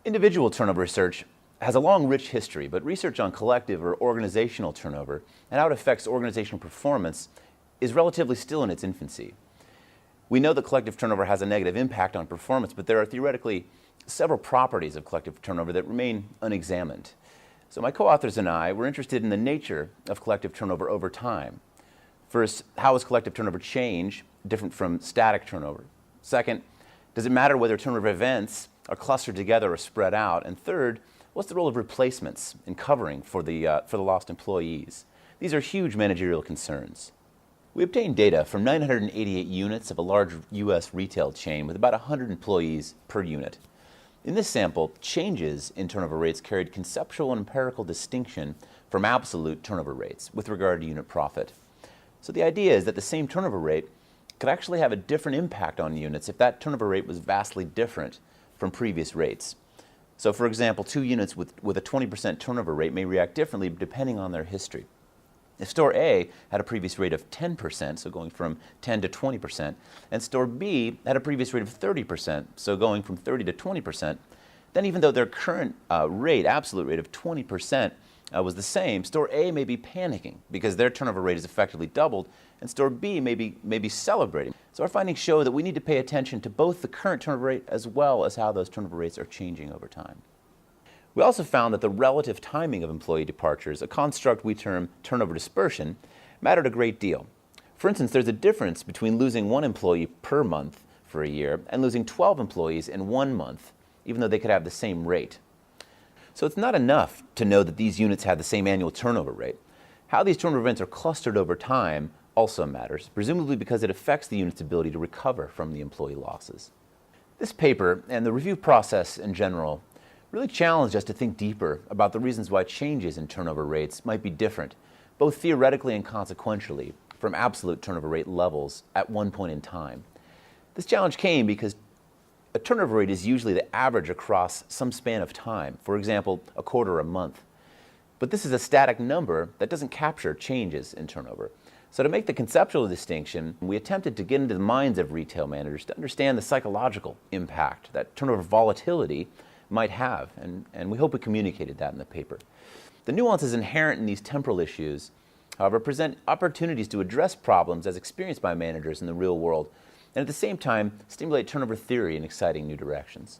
Individual turnover research has a long, rich history, but research on collective or organizational turnover and how it affects organizational performance is relatively still in its infancy. We know that collective turnover has a negative impact on performance, but there are theoretically several properties of collective turnover that remain unexamined. So my co-authors and I were interested in the nature of collective turnover over time. First, how is collective turnover change different from static turnover? Second, does it matter whether turnover events are clustered together or spread out? And third, what's the role of replacements in covering for the lost employees? These are huge managerial concerns. We obtained data from 988 units of a large U.S. retail chain with about 100 employees per unit. In this sample, changes in turnover rates carried conceptual and empirical distinction from absolute turnover rates with regard to unit profit. So the idea is that the same turnover rate could actually have a different impact on units if that turnover rate was vastly different from previous rates. So for example, two units with a 20% turnover rate may react differently depending on their history. If store A had a previous rate of 10%, so going from 10 to 20%, and store B had a previous rate of 30%, so going from 30 to 20%, then even though their current absolute rate of 20% was the same, store A may be panicking because their turnover rate is effectively doubled, and store B may be celebrating. So our findings show that we need to pay attention to both the current turnover rate as well as how those turnover rates are changing over time. We also found that the relative timing of employee departures, a construct we term turnover dispersion, mattered a great deal. For instance, there's a difference between losing one employee per month for a year and losing 12 employees in 1 month, even though they could have the same rate. So it's not enough to know that these units have the same annual turnover rate. How these turnover events are clustered over time also matters, presumably because it affects the unit's ability to recover from the employee losses. This paper, and the review process in general, really challenged us to think deeper about the reasons why changes in turnover rates might be different, both theoretically and consequentially, from absolute turnover rate levels at one point in time. This challenge came because a turnover rate is usually the average across some span of time, for example, a quarter or a month. But this is a static number that doesn't capture changes in turnover. So to make the conceptual distinction, we attempted to get into the minds of retail managers to understand the psychological impact that turnover volatility might have, and we hope we communicated that in the paper. The nuances inherent in these temporal issues, however, present opportunities to address problems as experienced by managers in the real world, and at the same time stimulate turnover theory in exciting new directions.